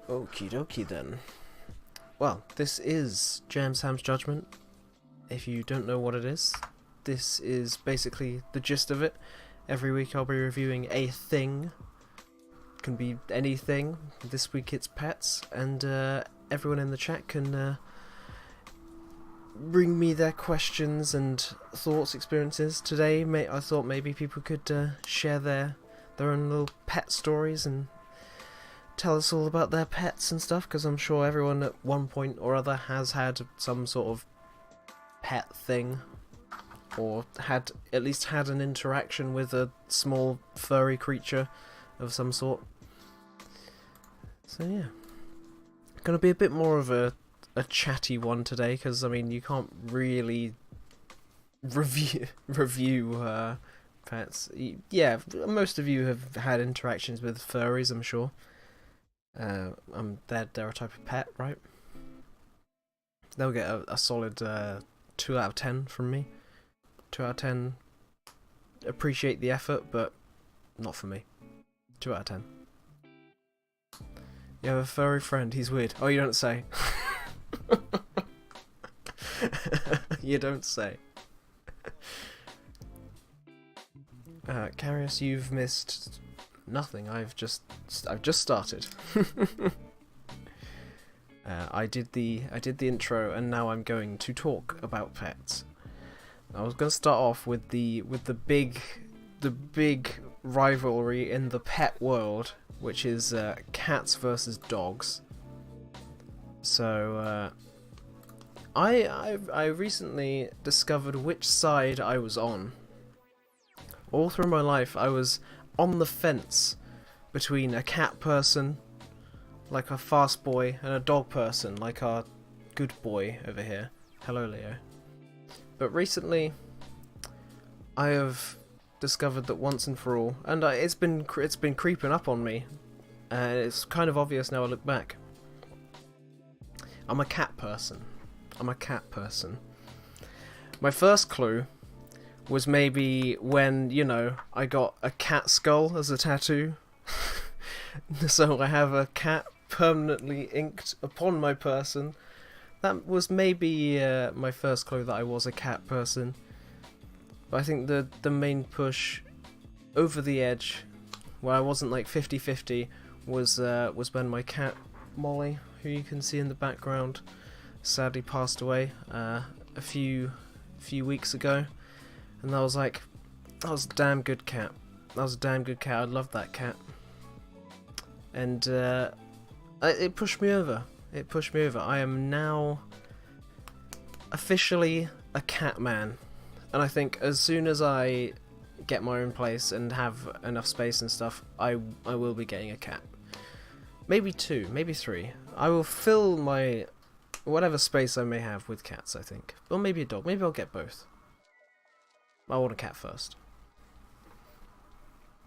Okie dokie then. Well, this is JamsHams Judgement. If you don't know what it is, this is basically the gist of it. Every week I'll be reviewing a thing. Can be anything. This week it's pets, and everyone in the chat can bring me their questions and thoughts, experiences. Today, I thought maybe people could share their own little pet stories and tell us all about their pets and stuff, because I'm sure everyone at one point or other has had some sort of pet thing, or at least had an interaction with a small furry creature of some sort. So yeah, gonna be a bit more of a chatty one today, because I mean you can't really review pets. Yeah, most of you have had interactions with furries, I'm sure. They're a type of pet, right? They'll get a solid 2 out of 10 from me. 2 out of 10. Appreciate the effort, but not for me. 2 out of 10. You have a furry friend, he's weird. Oh, you don't say. You don't say. Carius, you've missed nothing. I've just started. I did the intro, and now I'm going to talk about pets. I was going to start off with the big rivalry in the pet world, which is cats versus dogs. So I recently discovered which side I was on. All through my life, I was on the fence between a cat person, like a fast boy, and a dog person, like our good boy over here. Hello, Leo. But recently, I have discovered that once and for all, and it's been creeping up on me, and it's kind of obvious now I look back. I'm a cat person. I'm a cat person. My first clue was maybe when, you know, I got a cat skull as a tattoo. So I have a cat permanently inked upon my person. That was maybe my first clue that I was a cat person. But I think the main push over the edge, where I wasn't like 50-50, was when my cat Molly, who you can see in the background, sadly passed away a few weeks ago. And I was like, that was a damn good cat. That was a damn good cat. I loved that cat. And it pushed me over. It pushed me over. I am now officially a cat man. And I think as soon as I get my own place and have enough space and stuff, I will be getting a cat. Maybe 2, maybe 3. I will fill my whatever space I may have with cats, I think. Or maybe a dog. Maybe I'll get both. I want a cat first.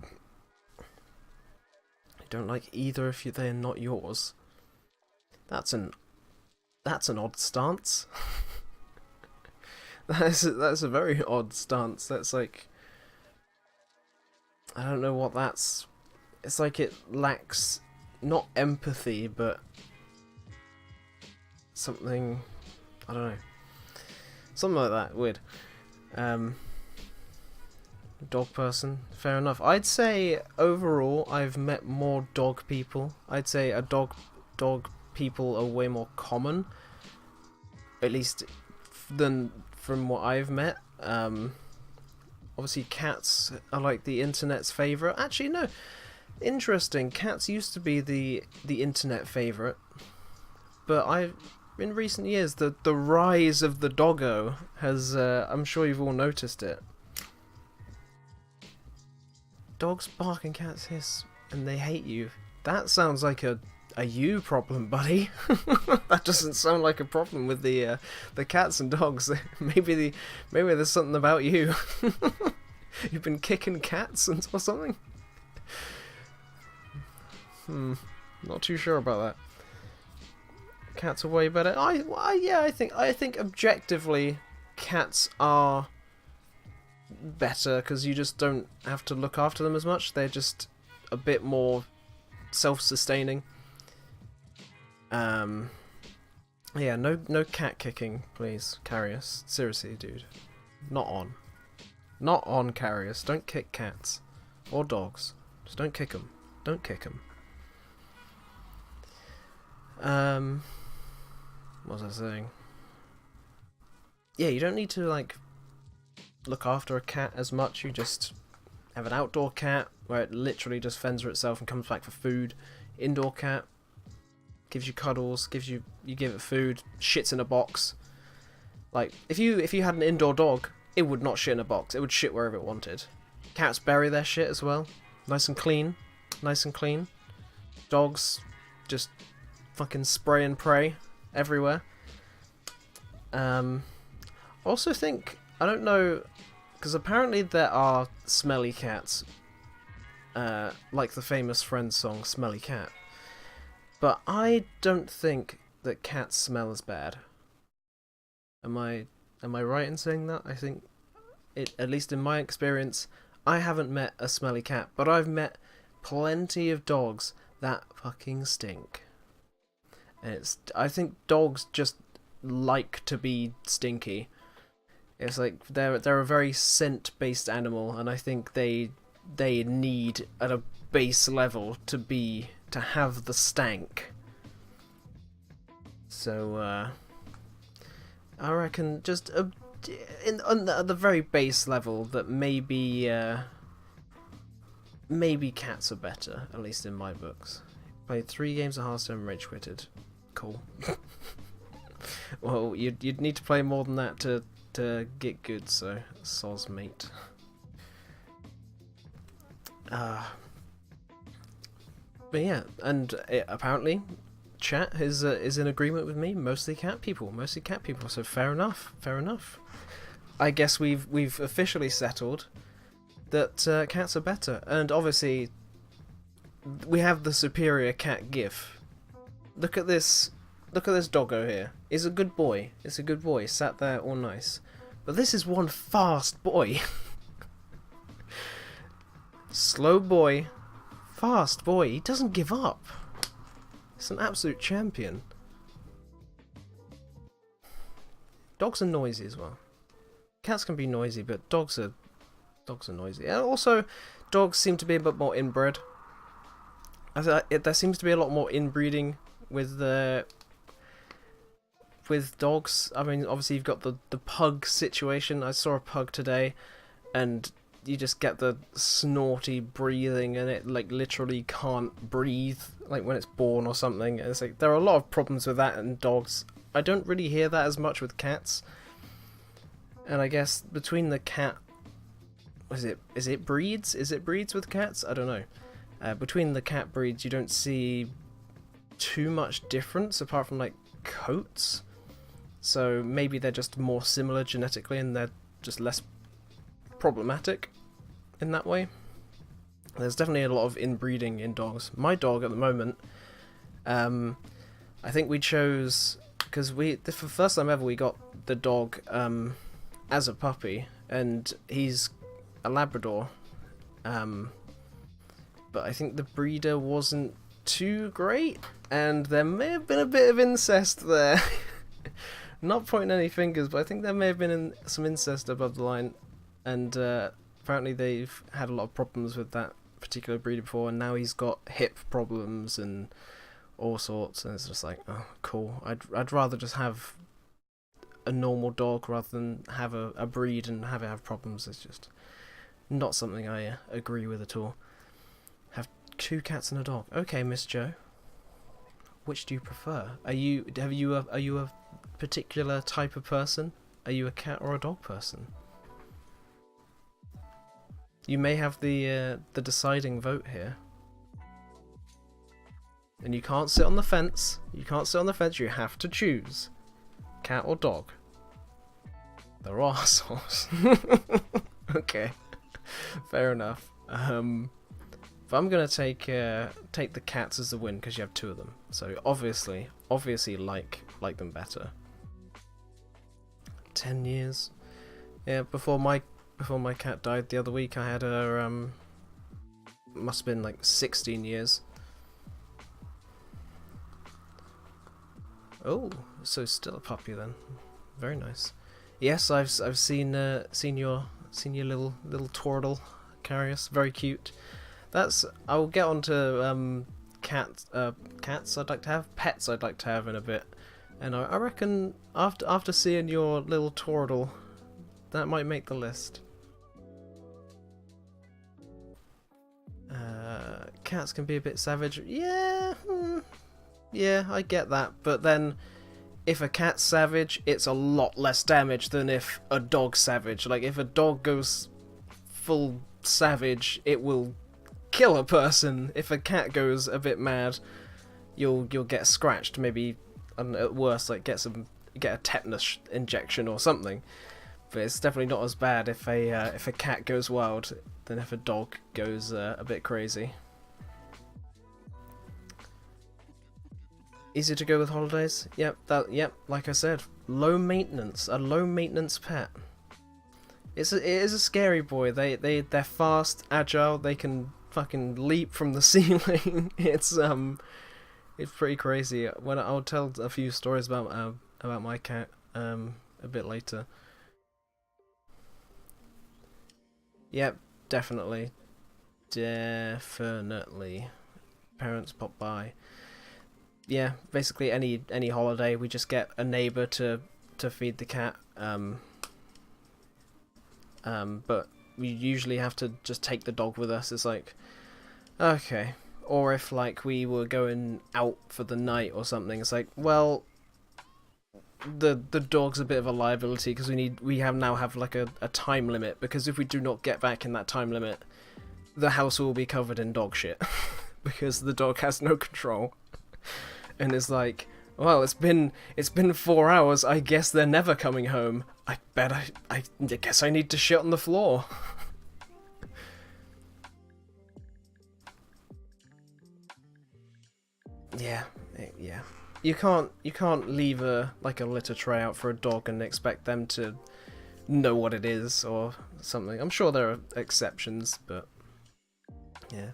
I don't like either if they're not yours. That's an odd stance. That's a very odd stance. That's like, I don't know what that's. It's like it lacks not empathy, but something. I don't know. Something like that. Weird. Dog person, fair enough. I'd say overall I've met more dog people. I'd say a dog people are way more common, at least than from what I've met. Obviously cats are like the internet's favourite. Actually no, interesting, cats used to be the internet favourite, but in recent years the rise of the doggo has I'm sure you've all noticed it. Dogs bark and cats hiss, and they hate you. That sounds like a you problem, buddy. That doesn't sound like a problem with the cats and dogs. Maybe there's something about you. You've been kicking cats or something. Not too sure about that. Cats are way better. I think objectively cats are better, because you just don't have to look after them as much. They're just a bit more self-sustaining. Um, yeah, no cat kicking, please, Carius. Seriously, dude, not on. Not on, Carius. Don't kick cats or dogs. Just don't kick them. Don't kick them. What was I saying? Yeah, you don't need to like look after a cat as much. You just have an outdoor cat where it literally just fends for itself and comes back for food. Indoor cat gives you cuddles, you give it food, shits in a box. Like if you had an indoor dog, it would not shit in a box. It would shit wherever it wanted. Cats bury their shit as well. Nice and clean. Nice and clean. Dogs just fucking spray and pray everywhere. Also think, I don't know, because apparently there are smelly cats. Like the famous Friends song, Smelly Cat. But I don't think that cats smell as bad. Am I right in saying that? I think at least in my experience, I haven't met a smelly cat, but I've met plenty of dogs that fucking stink. And I think dogs just like to be stinky. It's like they're a very scent-based animal, and I think they need at a base level to have the stank. So I reckon just at the very base level that maybe cats are better, at least in my books. Played 3 games of Hearthstone and rage quitted. Cool. Well, you'd need to play more than that to get good, so soz mate. But yeah, and apparently chat is in agreement with me. Mostly cat people, so fair enough. I guess we've officially settled that cats are better, and obviously we have the superior cat gif. Look at this doggo here. He's a good boy. It's a good boy, sat there all nice. But this is one fast boy. Slow boy, fast boy. He doesn't give up. He's an absolute champion. Dogs are noisy as well. Cats can be noisy, but dogs are noisy. And also, dogs seem to be a bit more inbred. There seems to be a lot more inbreeding with dogs. I mean, obviously you've got the pug situation. I saw a pug today, and you just get the snorty breathing, and it like literally can't breathe, like when it's born or something. And it's like there are a lot of problems with that in dogs. I don't really hear that as much with cats. And I guess between the cat, is it breeds? Is it breeds with cats? I don't know. Between the cat breeds, you don't see too much difference apart from like coats. So maybe they're just more similar genetically, and they're just less problematic in that way. There's definitely a lot of inbreeding in dogs. My dog at the moment, I think we chose, because for the first time ever we got the dog as a puppy, and he's a Labrador, but I think the breeder wasn't too great, and there may have been a bit of incest there. Not pointing any fingers, but I think there may have been some incest above the line, and apparently they've had a lot of problems with that particular breeder before, and now he's got hip problems and all sorts, and it's just like, oh, cool. I'd rather just have a normal dog rather than have a breed and have it have problems. It's just not something I agree with at all. Have 2 cats and a dog. Okay, Miss Joe. Which do you prefer? Are you a particular type of person? Are you a cat or a dog person? You may have the deciding vote here. And you can't sit on the fence. You have to choose. Cat or dog? They're arseholes. Okay. Fair enough. But I'm gonna take the cats as the win because you have 2 of them. So obviously like them better. 10 years. Yeah, before my cat died the other week, I had her must have been like 16 years. Oh, so still a puppy then. Very nice. Yes, I've seen your little turtle, Carius. Very cute. That's. I'll get on to cats. Cats I'd like to have. Pets I'd like to have in a bit. And I reckon after seeing your little turtle, that might make the list. Cats can be a bit savage. Yeah, yeah, I get that. But then, if a cat's savage, it's a lot less damage than if a dog's savage. Like, if a dog goes full savage, it will kill a person. If a cat goes a bit mad, you'll get scratched. Maybe, at worst, like get a tetanus injection or something. But it's definitely not as bad if a cat goes wild than if a dog goes a bit crazy. Easy to go with holidays. Yep, like I said, low maintenance, a low maintenance pet. It is a scary boy. They're fast, agile. They can fucking leap from the ceiling. It's pretty crazy. I'll tell a few stories about my cat a bit later. Yep, definitely. Parents pop by. Yeah, basically any holiday, we just get a neighbour to feed the cat. But we usually have to just take the dog with us. It's like, okay. Or if like we were going out for the night or something, it's like, well, the dog's a bit of a liability because we now have like a time limit, because if we do not get back in that time limit, the house will be covered in dog shit because the dog has no control. And it's like, well, it's been 4 hours. I guess they're never coming home. I guess I need to shit on the floor. Yeah. You can't leave a litter tray out for a dog and expect them to know what it is or something. I'm sure there are exceptions, but yeah.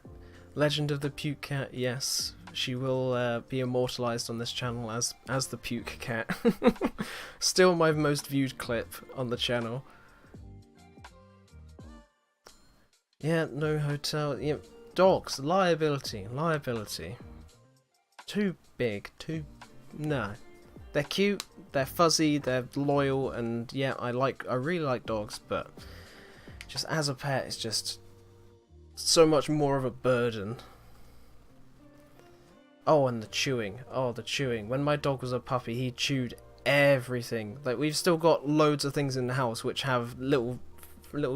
Legend of the Puke Cat, yes. She will be immortalised on this channel as the Puke Cat. Still my most viewed clip on the channel. Yeah, no hotel. Yeah, dogs, liability. Too big, no. They're cute, they're fuzzy, they're loyal, and yeah, I really like dogs, but just as a pet, it's just so much more of a burden. Oh, and the chewing. Oh, the chewing. When my dog was a puppy, he chewed everything. Like, we've still got loads of things in the house which have little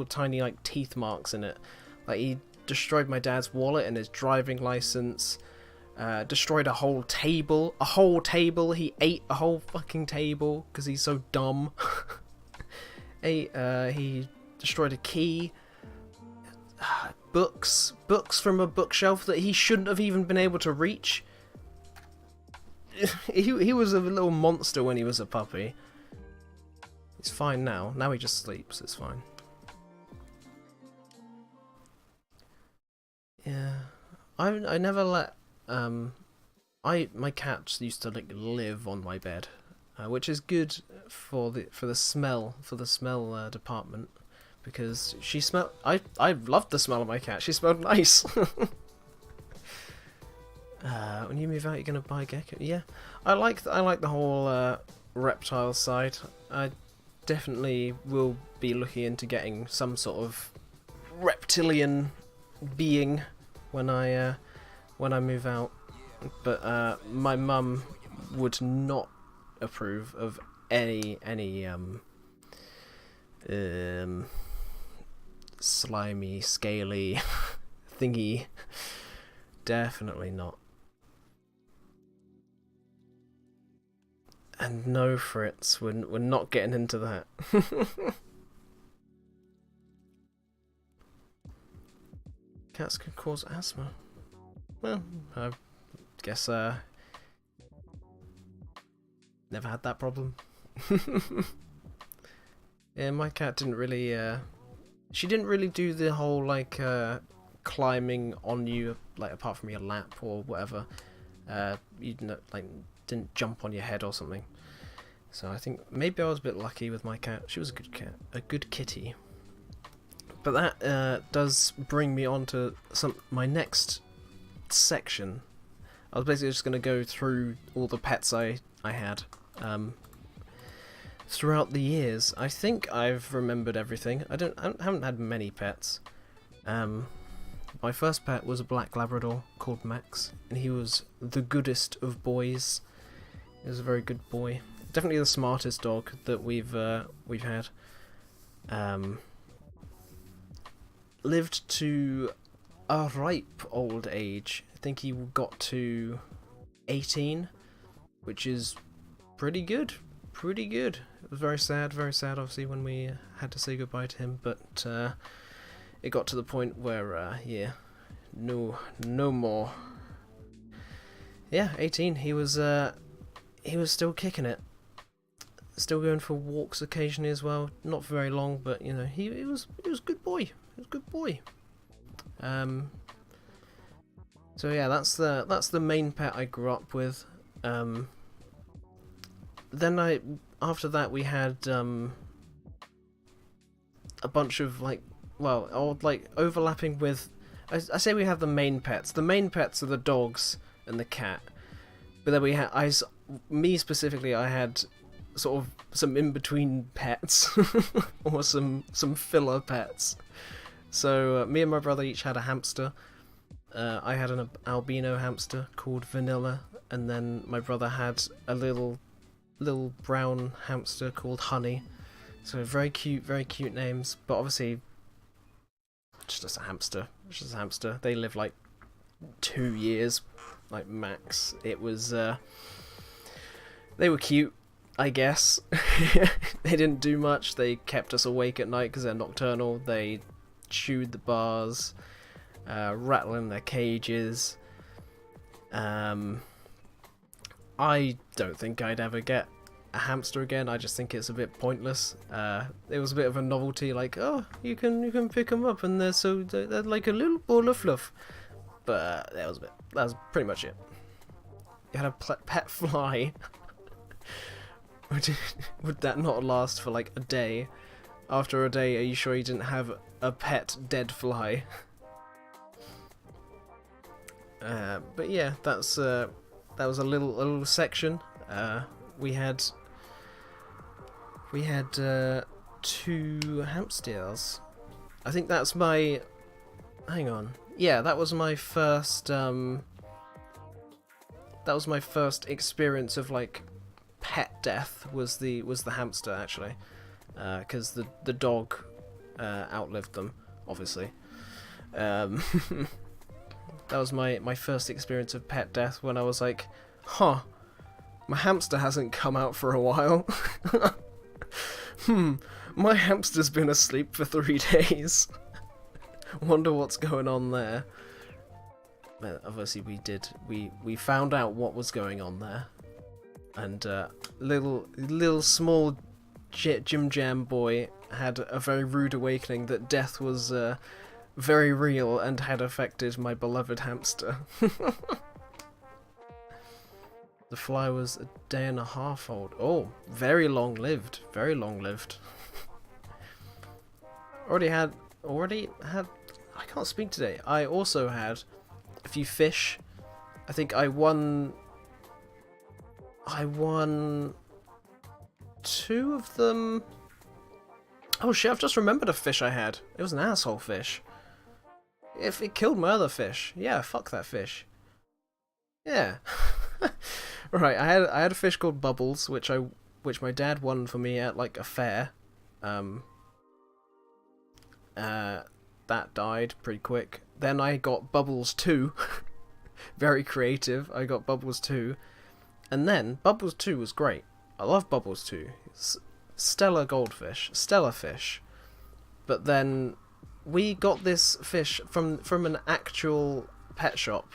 tiny, like, teeth marks in it. Like, he destroyed my dad's wallet and his driving license. Destroyed a whole table. He ate a whole fucking table because he's so dumb. He destroyed a key. Books from a bookshelf that he shouldn't have even been able to reach. He was a little monster when he was a puppy. He's fine now. Now he just sleeps. It's fine. Yeah, I never let my cats used to like live on my bed, which is good for the smell department, because she smelled. I loved the smell of my cat. She smelled nice. When you move out, you're gonna buy a gecko. Yeah, I like the whole reptile side. I definitely will be looking into getting some sort of reptilian being when I move out. But my mum would not approve of any slimy, scaly thingy. Definitely not. And no, Fritz, we're not getting into that. Cats can cause asthma. Well, I guess never had that problem. Yeah, my cat didn't really she didn't really do the whole like climbing on you, like apart from your lap or whatever. You know, like didn't jump on your head or something. So I think maybe I was a bit lucky with my cat. She was a good cat, a good kitty. But that does bring me on to my next section. I was basically just going to go through all the pets I had throughout the years. I think I've remembered everything. I haven't had many pets. My first pet was a black Labrador called Max, and he was the goodest of boys. He was a very good boy. Definitely the smartest dog that we've had. Lived to a ripe old age. I think he got to 18, which is pretty good. Pretty good. It was very sad obviously when we had to say goodbye to him, but it got to the point where yeah, no more. Yeah, 18. He was still kicking it. Still going for walks occasionally as well. Not very long, but you know, he was a good boy. He was a good boy. So yeah, that's the main pet I grew up with. Then after that we had a bunch of overlapping with. I say we have the main pets. The main pets are the dogs and the cat. But then we had me specifically. I had sort of some in-between pets or some filler pets. So me and my brother each had a hamster. I had an albino hamster called Vanilla, and then my brother had a little brown hamster called Honey. So very cute names, but obviously just a hamster. They live like 2 years, like max. It was they were cute, I guess. They didn't do much. They kept us awake at night because they're nocturnal. They chewed the bars, rattling their cages. I don't think I'd ever get a hamster again. I just think it's a bit pointless. It was a bit of a novelty, like, oh, you can pick them up and they're like a little ball of fluff. But that was pretty much it. You had a pet fly. Would that not last for like a day? After a day, are you sure you didn't have a pet dead fly? But yeah, that was a little section. We had 2 hamsters. I think that's my. Hang on. Yeah, that was my first. That was my first experience of like pet death. Was the hamster actually? Because the dog outlived them, obviously. That was my first experience of pet death when I was like, huh, my hamster hasn't come out for a while. My hamster's been asleep for 3 days. Wonder what's going on there. But obviously we found out what was going on there. And little small Jim Jam boy had a very rude awakening that death was very real and had affected my beloved hamster. The fly was a day and a half old. Oh, very long lived. Very long lived. Already had. I can't speak today. I also had a few fish. I think I won 2 of them. Oh shit, I've just remembered a fish I had. It was an asshole fish. If it killed my other fish. Yeah, fuck that fish. Yeah. Right, I had a fish called Bubbles, which my dad won for me at like a fair. That died pretty quick. Then I got Bubbles 2. Very creative. I got Bubbles 2. And then Bubbles 2 was great. I love Bubbles 2. Stellar goldfish. Stellar fish. But then we got this fish from an actual pet shop,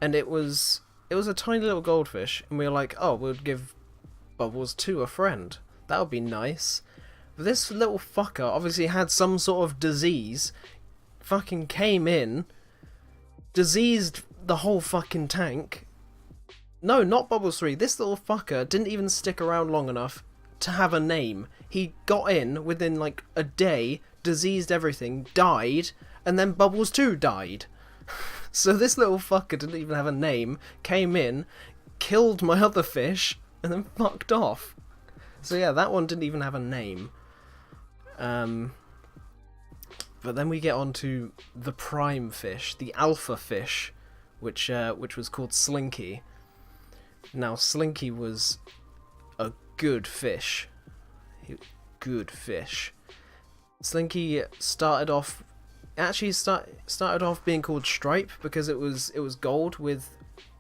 and it was a tiny little goldfish, and we were like, oh, we'll give Bubbles to a friend. That would be nice. But this little fucker obviously had some sort of disease, fucking came in, diseased the whole fucking tank, No, not Bubbles 3. This little fucker didn't even stick around long enough to have a name. He got in within like a day, diseased everything, died, and then Bubbles 2 died. So this little fucker didn't even have a name, came in, killed my other fish, and then fucked off. So yeah, that one didn't even have a name. But then we get on to the prime fish, the alpha fish, which was called Slinky. Now, Slinky was a good fish. Good fish. Slinky started off being called Stripe because it was gold with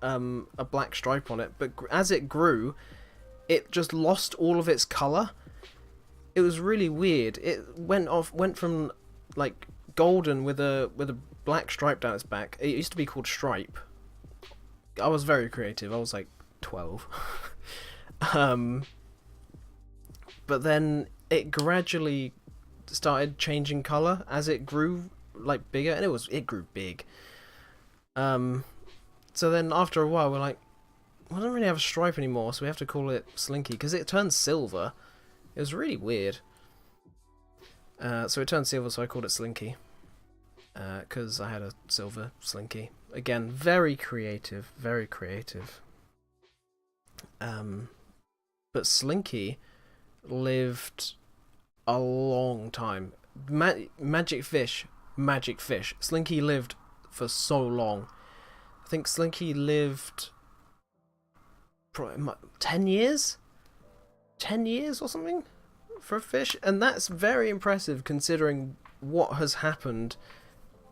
a black stripe on it. But as it grew, it just lost all of its color. It was really weird. It went from like golden with a black stripe down its back. It used to be called Stripe. I was very creative. I was like 12. But then it gradually started changing color as it grew like bigger, and it grew big. So then after a while we're like, we don't really have a stripe anymore, so we have to call it Slinky because it turned silver. It was really weird. So it turned silver, so I called it Slinky because I had a silver Slinky. Again, very creative, very creative. But Slinky lived a long time. Magic fish. Slinky lived for so long. I think Slinky lived probably 10 years? 10 years or something for a fish? And that's very impressive considering what has happened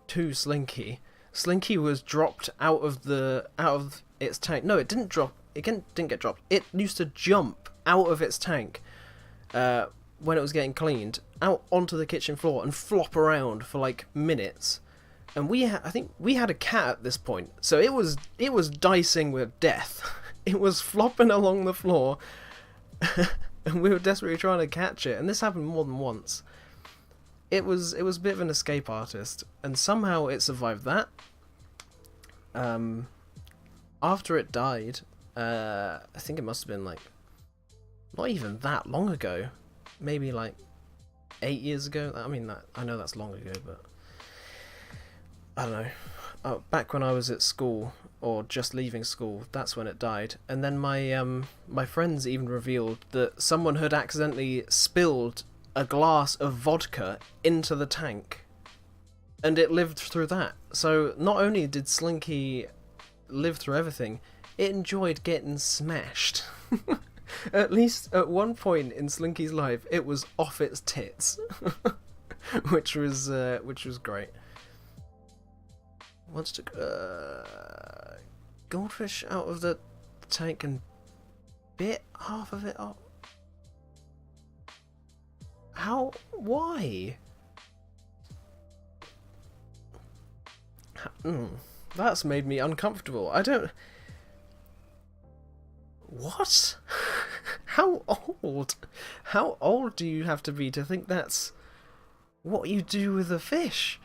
to Slinky. Slinky was dropped out of its tank. No, it didn't drop. It didn't get dropped. It used to jump out of its tank when it was getting cleaned, out onto the kitchen floor and flop around for like minutes. And I think we had a cat at this point, so it was dicing with death. It was flopping along the floor, and we were desperately trying to catch it. And this happened more than once. It was a bit of an escape artist, and somehow it survived that. After it died, I think it must have been like not even that long ago, maybe like 8 years ago. I mean, I know that's long ago, but I don't know. Back when I was at school or just leaving school, that's when it died. And then my friends even revealed that someone had accidentally spilled a glass of vodka into the tank, and it lived through that. So not only did Slinky live through everything, it enjoyed getting smashed. At least at one point in Slinky's life, it was off its tits, which was great. Wants to goldfish out of the tank and bit half of it off. How? Why? That's made me uncomfortable. I don't. What? How old? How old do you have to be to think that's what you do with a fish?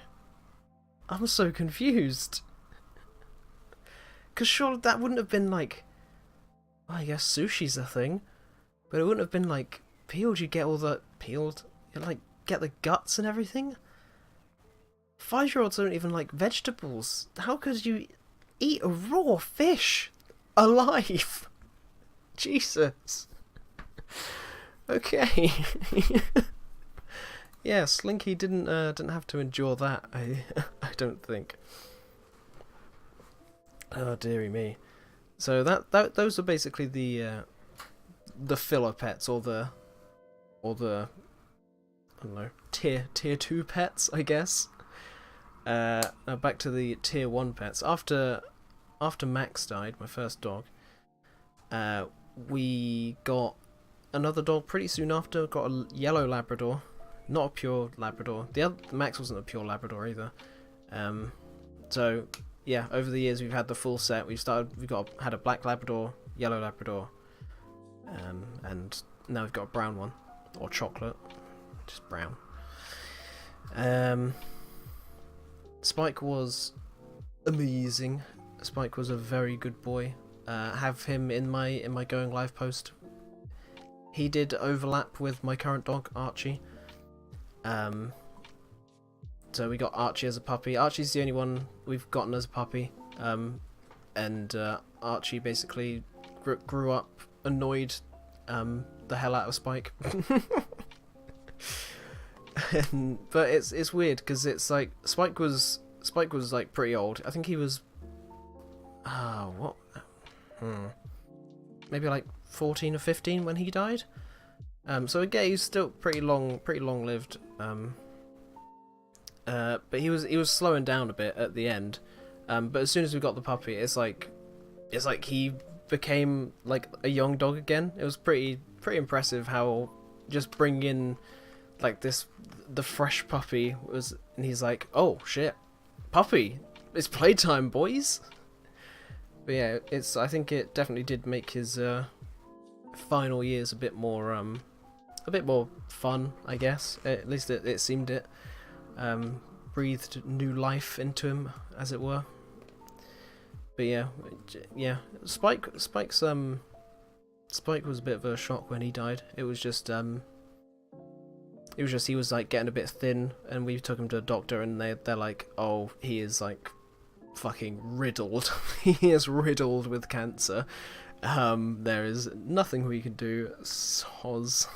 I'm so confused. Because surely that wouldn't have been like... I guess sushi's a thing. But it wouldn't have been like peeled. You get all the... Peeled? You like get the guts and everything? 5-year-olds don't even like vegetables. How could you eat a raw fish alive? Jesus. Okay. Yeah, Slinky didn't have to endure that. I don't think. Oh dearie me. So those are basically the filler pets or the I don't know, tier 2 pets, I guess. Now back to the tier 1 pets. After Max died, my first dog, we got another dog pretty soon after. Got a yellow Labrador, not a pure Labrador. The Max wasn't a pure Labrador either. So yeah, over the years we've had the full set. Had a black Labrador, yellow Labrador, and now we've got a brown one, or chocolate, just brown. Spike was amazing. Spike was a very good boy. have him in my going live post. He did overlap with my current dog Archie. So we got Archie as a puppy. Archie's the only one we've gotten as a puppy. And Archie basically grew up annoyed the hell out of Spike. But it's weird because it's like Spike was like pretty old. I think he was maybe like 14 or 15 when he died. So again, he's still pretty long lived. But he was slowing down a bit at the end. But as soon as we got the puppy, it's like he became like a young dog again. It was pretty impressive how just bringing in like the fresh puppy was, and he's like, oh shit, puppy, it's playtime, boys. But yeah, I think it definitely did make his final years a bit more fun, I guess. At least it seemed it. Breathed new life into him, as it were. But yeah, Spike was a bit of a shock when he died. It was just he was like getting a bit thin, and we took him to a doctor, and they're like, oh, he is like fucking riddled. He is riddled with cancer. There is nothing we can do. Soz.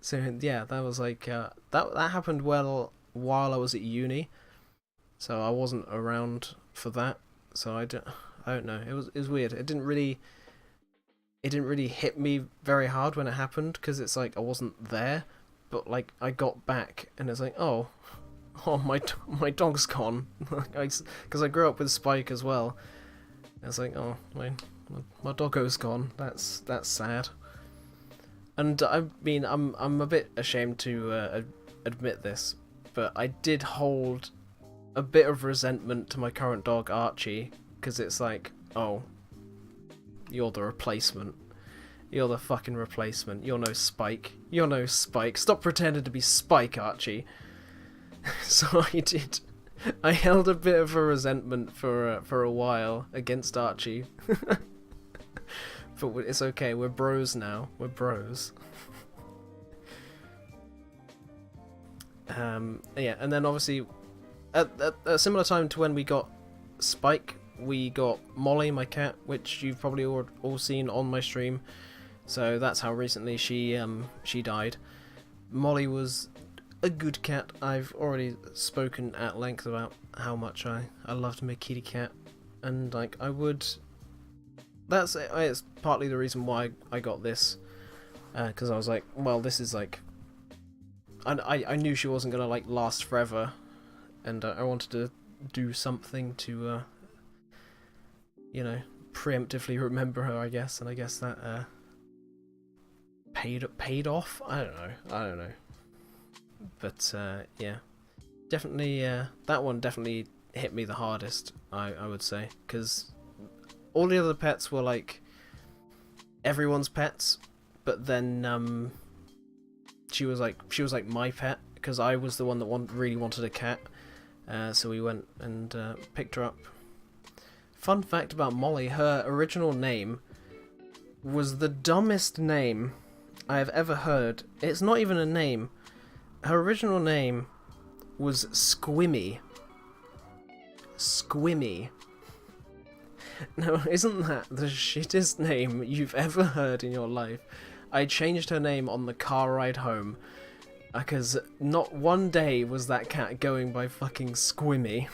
So yeah, that was like that happened while I was at uni, so I wasn't around for that. So I don't know. It was weird. It didn't really hit me very hard when it happened, because it's like I wasn't there, but like I got back and it's like, oh my dog's gone, because I grew up with Spike as well. It's like, oh my doggo's gone. That's sad. And I mean, I'm a bit ashamed to admit this, but I did hold a bit of resentment to my current dog Archie, because it's like, oh, you're the replacement. You're the fucking replacement. You're no Spike. You're no Spike. Stop pretending to be Spike, Archie. So I did. I held a bit of a resentment for a while against Archie. But it's okay. We're bros now. We're bros. Yeah, and then obviously at a similar time to when we got Spike, we got Molly, my cat, which you've probably all seen on my stream. So that's how recently she died. Molly was a good cat. I've already spoken at length about how much I loved my kitty cat, and like I would. It's partly the reason why I got this, because I was like, well, this is like, I knew she wasn't gonna like last forever, and I wanted to do something to, you know, preemptively remember her, I guess, and I guess that paid off. I don't know, but yeah, definitely that one definitely hit me the hardest. I would say, because all the other pets were like everyone's pets, but then she was like my pet, because I was the one that really wanted a cat. So we went and picked her up. Fun fact about Molly: her original name was the dumbest name I have ever heard. It's not even a name. Her original name was Squimmy. Squimmy. Now, isn't that the shittest name you've ever heard in your life? I changed her name on the car ride home, because not one day was that cat going by fucking Squimmy.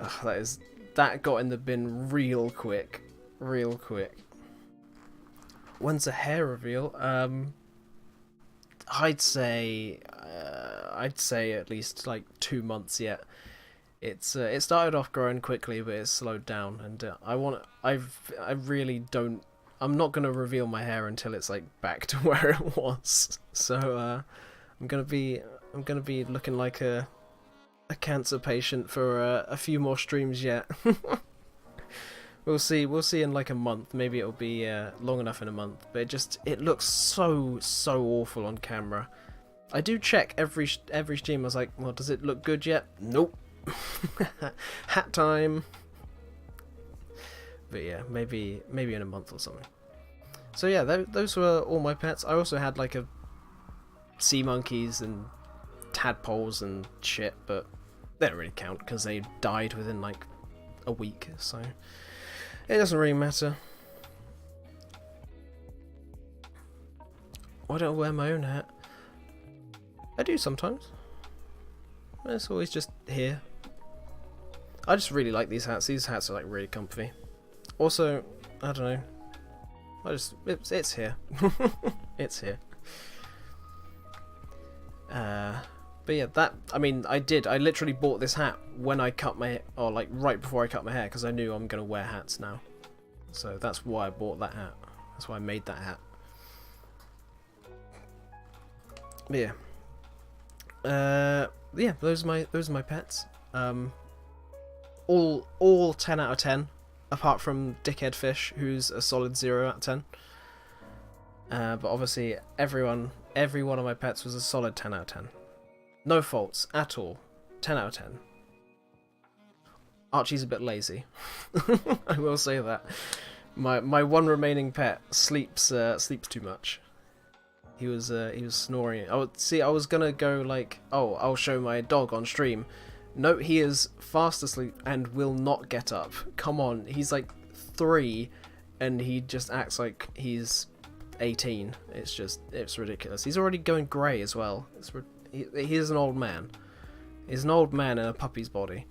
Ugh, that got in the bin real quick. Real quick. When's a hair reveal? I'd say at least like 2 months yet. It started off growing quickly, but it's slowed down, and I'm not gonna reveal my hair until it's like back to where it was. So I'm gonna be looking like a cancer patient for a few more streams yet. We'll see in like a month. Maybe it'll be long enough in a month, but it looks so awful on camera. I do check every stream. I was like, well, does it look good yet? Nope. Hat time. But yeah, maybe in a month or something. So yeah, those were all my pets. I also had like a sea monkeys and tadpoles and shit, but they don't really count because they died within like a week, so it doesn't really matter. I don't wear my own hat. I do sometimes. It's always just here. I just really like these hats. These hats are like really comfy. Also, I don't know. It's here. It's here. But yeah, I literally bought this hat when I cut my, or like right before I cut my hair, because I knew I'm gonna wear hats now. So that's why I bought that hat. That's why I made that hat. But yeah, those are my pets. All 10 out of 10, apart from Dickhead Fish, who's a solid 0 out of 10. But obviously, every one of my pets was a solid 10 out of 10. No faults at all. 10 out of 10. Archie's a bit lazy. I will say that. My one remaining pet sleeps too much. He was snoring. I was gonna go like, oh, I'll show my dog on stream. No, he is fast asleep and will not get up. Come on, he's like 3, and he just acts like he's 18. It's ridiculous. He's already going grey as well. He is an old man. He's an old man in a puppy's body.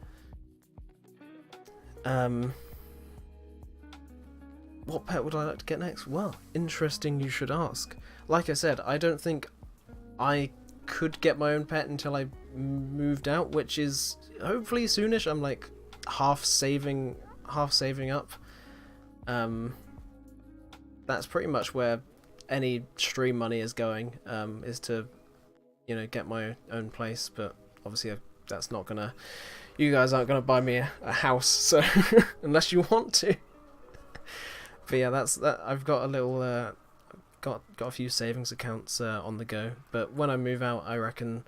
What pet would I like to get next? Well, interesting you should ask. Like I said, I don't think I could get my own pet until I moved out, which is hopefully soonish. I'm like half saving up. That's pretty much where any stream money is going, is to, you know, get my own place. But obviously that's not gonna, you guys aren't gonna buy me a house, so unless you want to. But yeah, that's that. I've got a little got a few savings accounts on the go, but when I move out, I reckon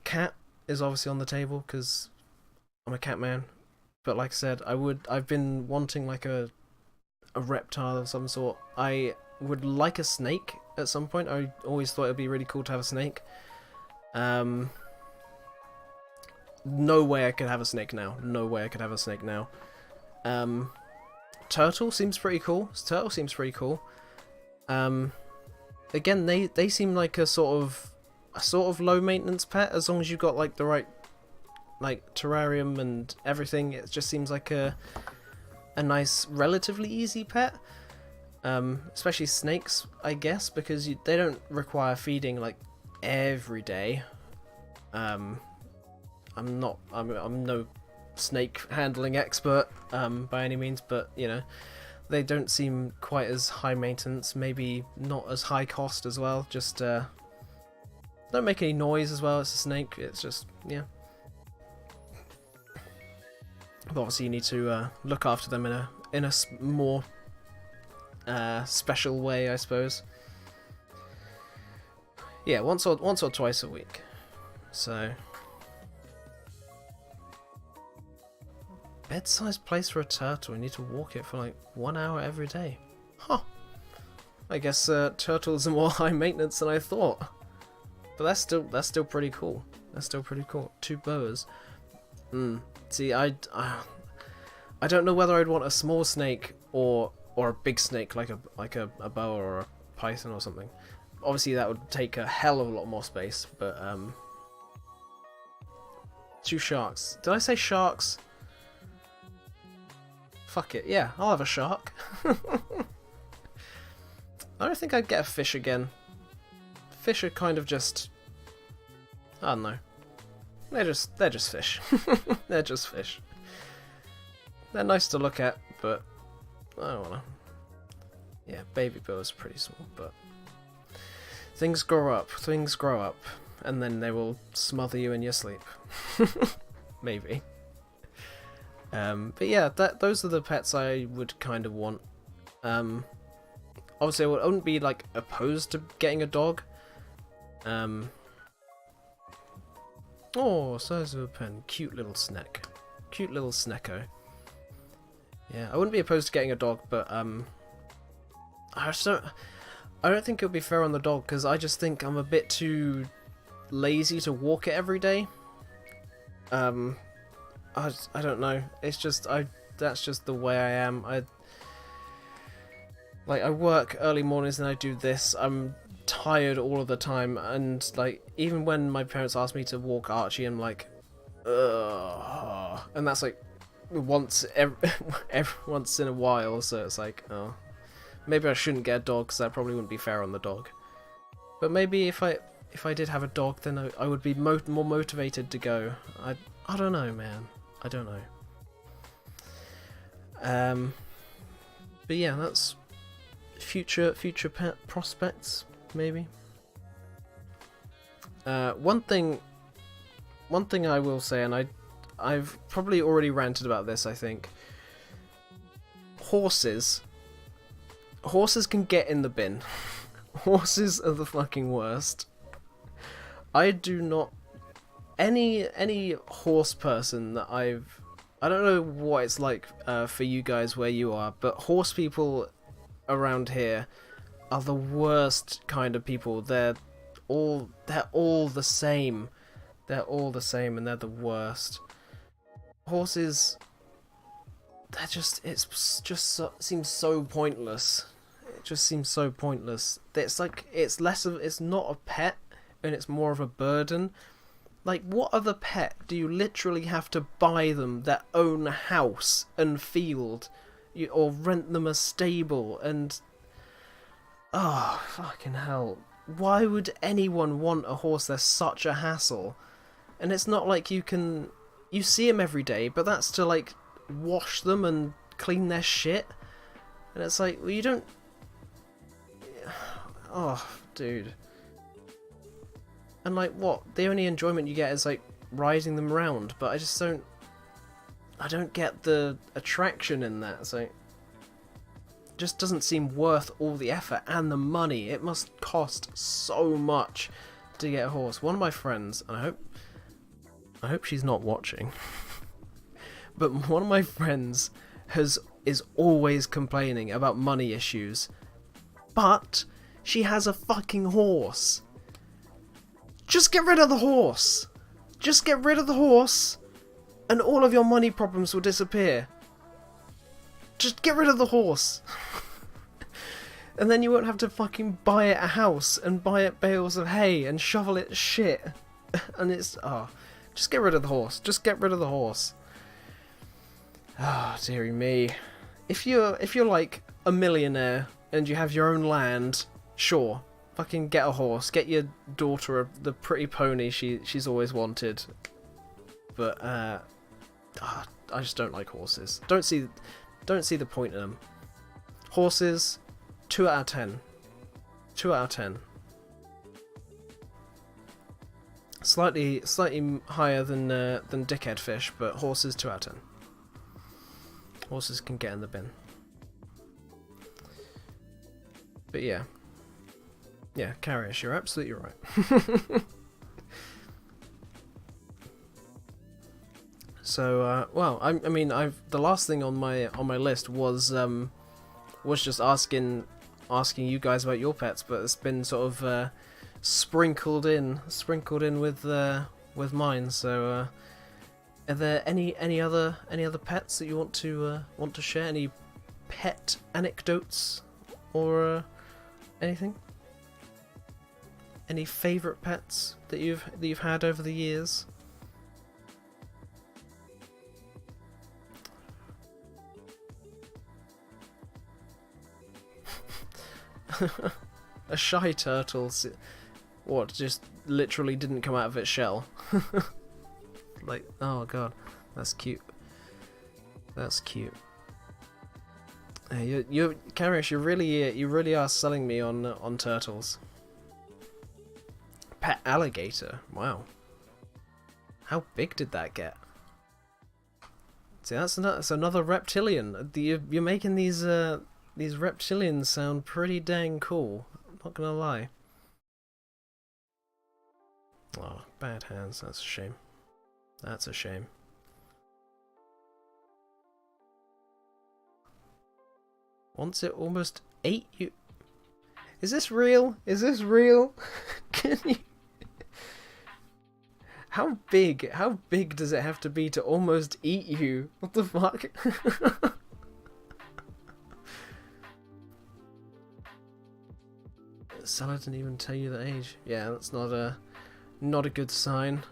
cat is obviously on the table because I'm a cat man. But like I said, I've been wanting like a reptile of some sort. I would like a snake at some point. I always thought it'd be really cool to have a snake. No way I could have a snake now. No way I could have a snake now. Turtle seems pretty cool. Again, they seem like a sort of low maintenance pet, as long as you've got like the right like terrarium and everything. It just seems like a nice, relatively easy pet. Especially snakes, I guess, because they don't require feeding like every day. I'm no snake handling expert by any means, but you know, they don't seem quite as high maintenance, maybe not as high cost as well. Just don't make any noise as well. It's a snake. It's just, yeah. But obviously you need to look after them in a more special way, I suppose. Yeah, once or twice a week. So bed-sized place for a turtle. We need to walk it for like 1 hour every day. Huh. I guess turtles are more high maintenance than I thought. But that's still pretty cool. That's still pretty cool. 2 boas. See, I don't know whether I'd want a small snake or a big snake like a boa or a python or something. Obviously that would take a hell of a lot more space, but 2 sharks. Did I say sharks? Fuck it, yeah, I'll have a shark. I don't think I'd get a fish again. Fish are kind of just, I don't know. They're just fish. They're just fish. They're nice to look at, but I don't wanna. Yeah, baby boas are pretty small, but things grow up, and then they will smother you in your sleep. Maybe. But yeah, those are the pets I would kind of want. Obviously, I wouldn't be like opposed to getting a dog. Oh, size of a pen, cute little snack, cute little snecko. I wouldn't be opposed to getting a dog, but I just don't. I don't think it would be fair on the dog because I just think I'm a bit too lazy to walk it every day. I don't know. It's just that's just the way I am. I work early mornings and I do this. I'm tired all of the time, and like even when my parents ask me to walk Archie, I'm like, ugh, and that's like once once in a while. So it's like, oh, maybe I shouldn't get a dog because that probably wouldn't be fair on the dog. But maybe if I did have a dog, then I would be more motivated to go. I don't know, man. I don't know. But yeah, that's future pet prospects, maybe. One thing I will say, and I've probably already ranted about this, I think. Horses can get in the bin. Horses are the fucking worst. I do not... Any horse person that I don't know what it's like for you guys where you are, but horse people around here are the worst kind of people. They're all the same. They're all the same, and they're the worst. Horses, seems so pointless. It just seems so pointless. It's like it's not a pet, and it's more of a burden. Like, what other pet do you literally have to buy them their own house and field, or rent them a stable and... Oh, fucking hell. Why would anyone want a horse? They're such a hassle. And it's not like you see them every day, but that's to, like, wash them and clean their shit. And it's like, well, you don't... Oh, dude. And like, what? The only enjoyment you get is like riding them around, but I don't get the attraction in that. So it just doesn't seem worth all the effort and the money. It must cost so much to get a horse. One of my friends, and I hope she's not watching, but one of my friends is always complaining about money issues, but she has a fucking horse. Just get rid of the horse. Just get rid of the horse, and all of your money problems will disappear. Just get rid of the horse. And then you won't have to fucking buy it a house, and buy it bales of hay, and shovel it shit. And it's... Oh, just get rid of the horse. Just get rid of the horse. Ah, oh, dearie me. If you're like a millionaire, and you have your own land, sure. Fucking get a horse. Get your daughter the pretty pony she's always wanted. But I just don't like horses. Don't see the point in them. Horses, 2 out of 10. 2 out of 10. Slightly higher than dickhead fish, but horses 2 out of 10. Horses can get in the bin. But yeah. Yeah, Carius, you're absolutely right. So, well, I mean, the last thing on my list was just asking you guys about your pets, but it's been sort of sprinkled in with mine. So, are there any other pets that you want to share? Any pet anecdotes or anything? Any favourite pets that you've had over the years? A shy turtle. What? Just literally didn't come out of its shell. Like, oh god, that's cute. That's cute. You, Carius, you really are selling me on turtles. Pet alligator. Wow. How big did that get? See, that's another reptilian. You're making these reptilians sound pretty dang cool. I'm not gonna lie. Oh, bad hands. That's a shame. That's a shame. Once it almost ate you. Is this real? Is this real? Can you... How big does it have to be to almost eat you? What the fuck? Seller didn't even tell you the age. Yeah, that's not a good sign.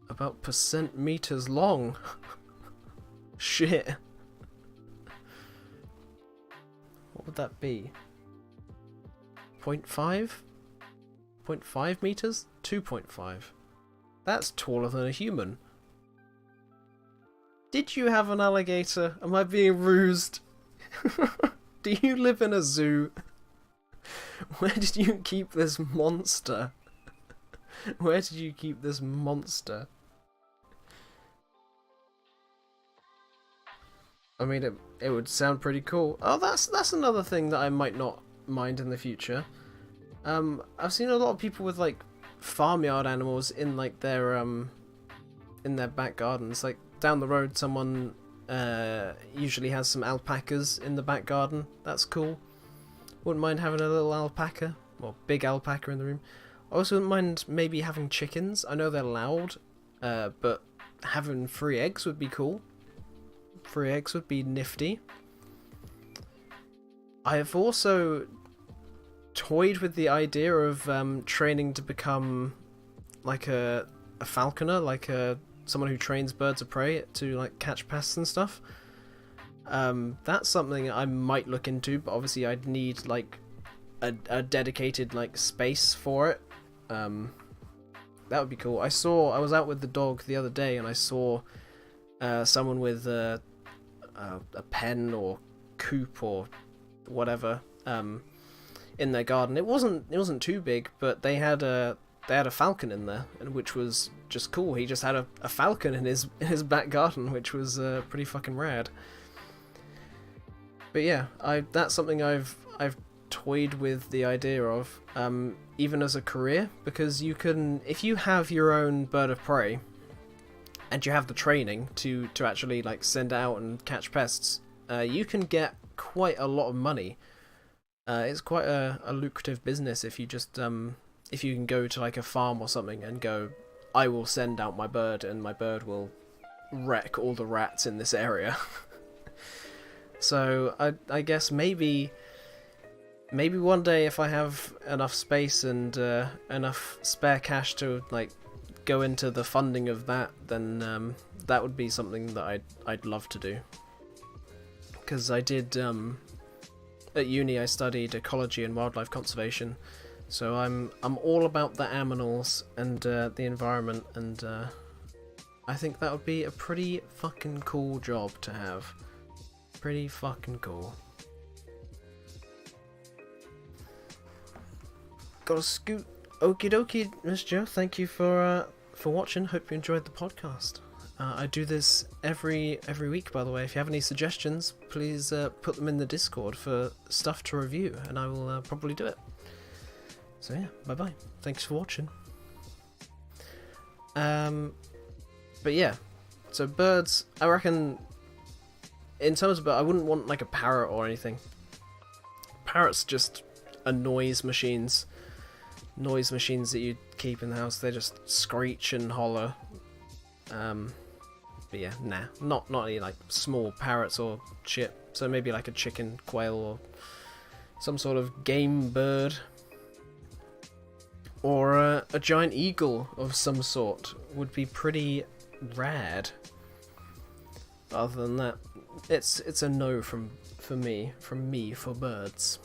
About percent meters long. Shit. What would that be? 0.5? 0.5 meters? 2.5. That's taller than a human. Did you have an alligator? Am I being rused? Do you live in a zoo? Where did you keep this monster? Where did you keep this monster? I mean, it would sound pretty cool. Oh, that's another thing that I might not mind in the future. I've seen a lot of people with like farmyard animals in like their back gardens. Like down the road, someone usually has some alpacas in the back garden. That's cool. Wouldn't mind having a little alpaca, or big alpaca in the room. I also wouldn't mind maybe having chickens. I know they're loud, but having 3 eggs would be cool. 3 eggs would be nifty. I have also toyed with the idea of training to become like a falconer, like someone who trains birds of prey to like catch pests and stuff. That's something I might look into, but obviously I'd need like a dedicated like space for it. That would be cool. I was out with the dog the other day and I saw someone with a pen or coop or whatever in their garden. It wasn't too big, but they had a falcon in there, and which was just cool. He just had a falcon in his back garden, which was pretty fucking rad. But yeah, that's something I've toyed with the idea of, even as a career, because you can, if you have your own bird of prey and you have the training to actually like send out and catch pests, you can get quite a lot of money. It's quite a lucrative business if you just if you can go to like a farm or something and go, I will send out my bird and my bird will wreck all the rats in this area. So I guess maybe one day if I have enough space and enough spare cash to like go into the funding of that, then that would be something that I'd love to do. Because I did at uni I studied ecology and wildlife conservation, so I'm all about the aminals and the environment, and I think that would be a pretty fucking cool job to have. Pretty fucking cool. Gotta scoot. Okie dokie, Miss Joe. Thank you for watching. Hope you enjoyed the podcast. I do this every week, by the way. If you have any suggestions, please put them in the Discord for stuff to review, and I will probably do it. So yeah, bye bye. Thanks for watching. But yeah, so birds. I reckon, in terms of, I wouldn't want like a parrot or anything. Parrots just are noise machines. Noise machines that you keep in the house. They just screech and holler. But yeah, nah, not any like small parrots or shit. So maybe like a chicken, quail, or some sort of game bird, or a giant eagle of some sort would be pretty rad. Other than that, it's a no from me for birds.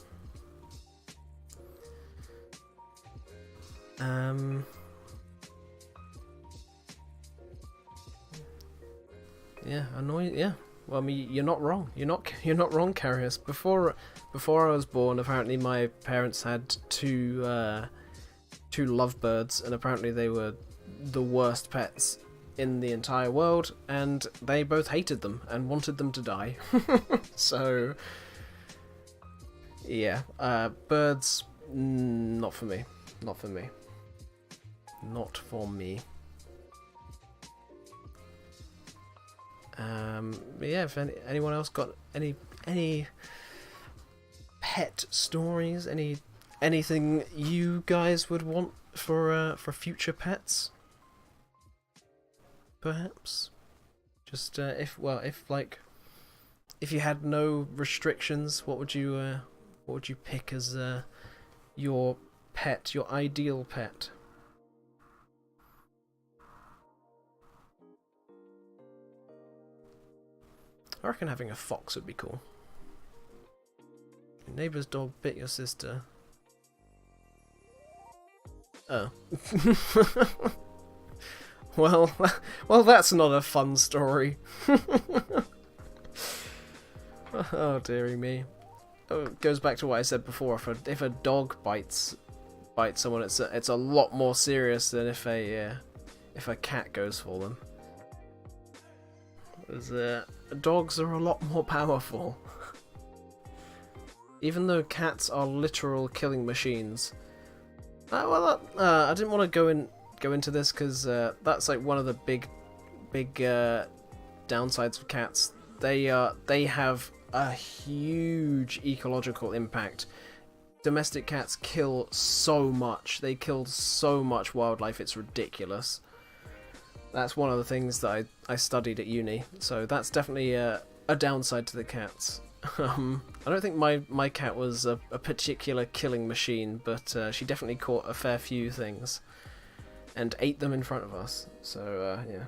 Yeah, annoying. Yeah. Well, I mean, you're not wrong. You're not wrong, Carius. Before I was born, apparently my parents had two lovebirds, and apparently they were the worst pets in the entire world, and they both hated them and wanted them to die. So yeah, birds, not for me. Not for me. Not for me. But yeah, if anyone else got any any pet stories? Anything you guys would want for future pets? Perhaps. Just if you had no restrictions, what would you pick as your pet, your ideal pet? I reckon having a fox would be cool. Your neighbour's dog bit your sister. Oh. well, that's not a fun story. Oh, dearie me. Oh, it goes back to what I said before. If a dog bites someone, it's a lot more serious than if a cat goes for them. Dogs are a lot more powerful. Even though cats are literal killing machines. I didn't want to go into this because that's like one of the big downsides of cats. They have a huge ecological impact. Domestic cats kill so much. They kill so much wildlife. It's ridiculous. That's one of the things that I studied at uni. So that's definitely a downside to the cats. I don't think my cat was a particular killing machine, but she definitely caught a fair few things and ate them in front of us. So yeah.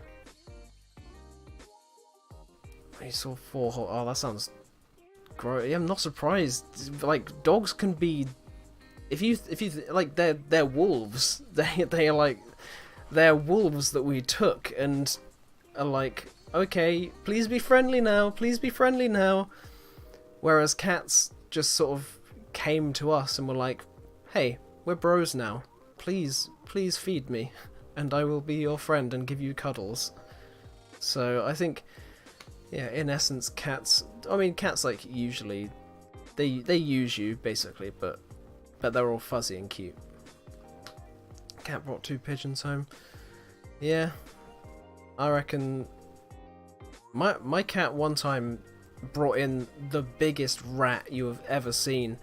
I saw 4 whole. Oh, that sounds gross. Yeah, I'm not surprised. Like, dogs can be, if you like, they're wolves. They're wolves that we took and are like, okay, please be friendly now. Please be friendly now. Whereas cats just sort of came to us and were like, hey, we're bros now. Please feed me, and I will be your friend and give you cuddles. So I think, yeah, in essence, cats. I mean, cats like usually they use you basically, but they're all fuzzy and cute. Cat brought 2 pigeons home. Yeah, I reckon my cat one time brought in the biggest rat you have ever seen,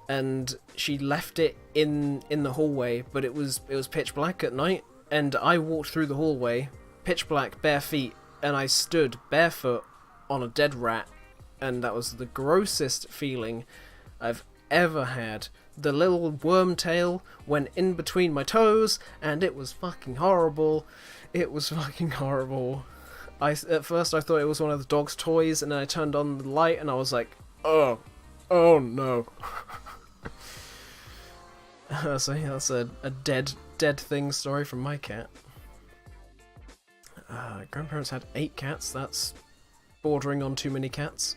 and she left it in the hallway, but it was pitch black at night, and I walked through the hallway, pitch black, bare feet, and I stood barefoot on a dead rat, and that was the grossest feeling I've ever had. The little worm tail went in between my toes, and it was fucking horrible. It was fucking horrible. At first I thought it was one of the dog's toys, and then I turned on the light and I was like, oh no. So yeah, that's a dead thing story from my cat. Grandparents had 8 cats. That's bordering on too many cats.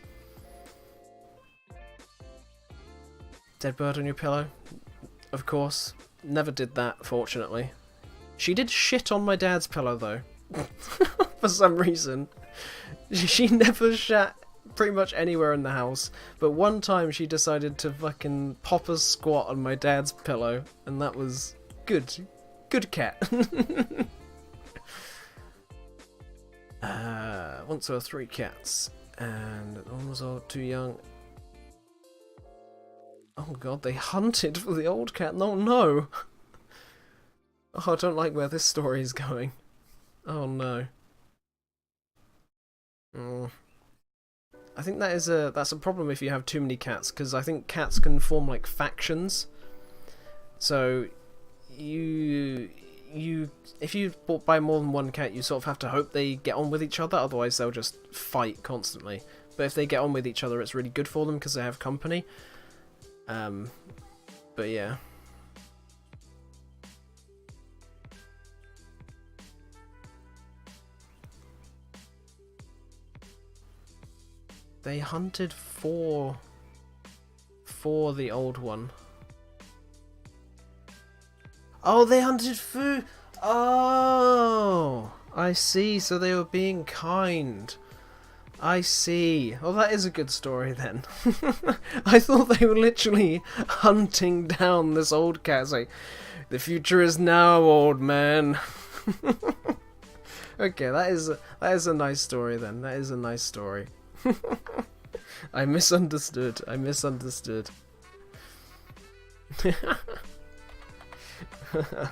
Dead bird on your pillow? Of course. Never did that, fortunately. She did shit on my dad's pillow, though. For some reason. She never shat pretty much anywhere in the house, but one time she decided to fucking pop a squat on my dad's pillow, and that was good. Good cat. Once there were 3 cats, and one was all too young. Oh god, they hunted for the old cat. No, no. Oh, I don't like where this story is going. Oh no. I think that's a problem if you have too many cats, because I think cats can form like factions. So if you buy more than one cat, you sort of have to hope they get on with each other, otherwise they'll just fight constantly. But if they get on with each other, it's really good for them because they have company. But yeah. They hunted for the old one. Oh, they hunted for... Oh, I see. So they were being kind. I see. Well, that is a good story then. I thought they were literally hunting down this old cat. It's like, the future is now, old man. Okay, that is a nice story then. That is a nice story. I misunderstood. I misunderstood.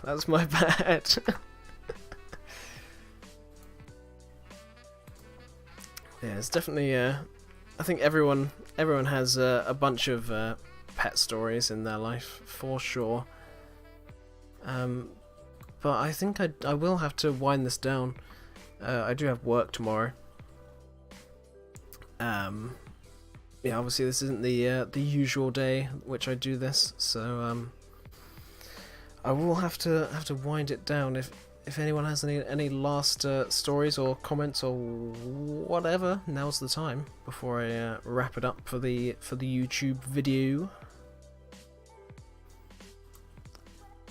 That's my bad. Yeah, it's definitely. I think everyone has a bunch of pet stories in their life for sure. But I think I will have to wind this down. I do have work tomorrow. Yeah, obviously this isn't the usual day which I do this, so I will have to wind it down. If anyone has any last stories or comments or whatever, now's the time before I wrap it up for the YouTube video.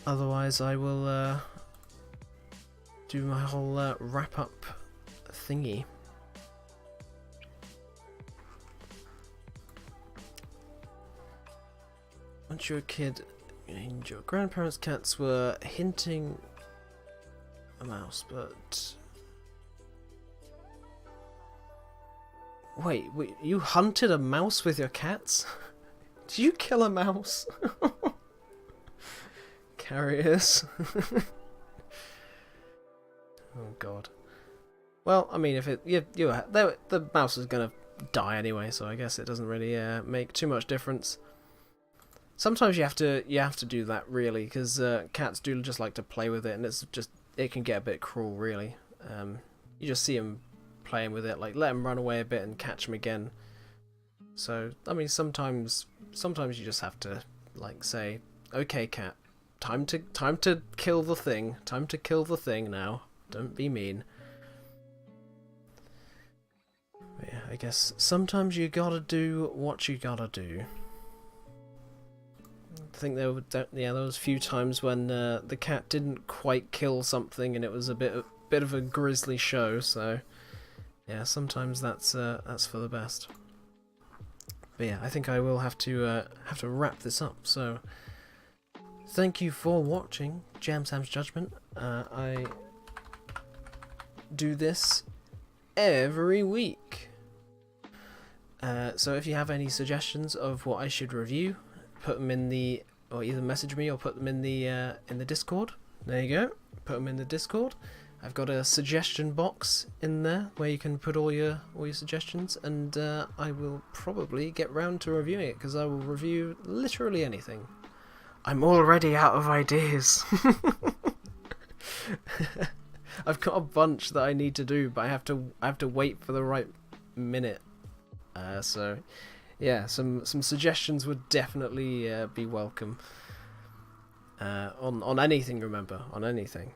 Otherwise, I will do my whole wrap up thingy. Once you're a kid, and your grandparents' cats were hinting a mouse, but wait, you hunted a mouse with your cats? Did you kill a mouse? Carriers. Oh god. Well, I mean, if the mouse is gonna die anyway, so I guess it doesn't really make too much difference. Sometimes you have to do that really, because cats do just like to play with it, and it can get a bit cruel really. You just see them playing with it, like let them run away a bit and catch them again. So I mean, sometimes you just have to like say, okay, cat, time to kill the thing. Time to kill the thing now. Don't be mean. But yeah, I guess sometimes you gotta do what you gotta do. I think there was a few times when the cat didn't quite kill something, and it was a bit of a grisly show. So yeah, sometimes that's for the best. But yeah, I think I will have to wrap this up. So thank you for watching JamsHams Judgement. I do this every week. So if you have any suggestions of what I should review, put them in or either message me or put them in the Discord. There you go. Put them in the Discord. I've got a suggestion box in there where you can put all your suggestions, and I will probably get round to reviewing it, because I will review literally anything. I'm already out of ideas. I've got a bunch that I need to do, but I have to wait for the right minute. So yeah, some suggestions would definitely be welcome. On anything, remember, on anything.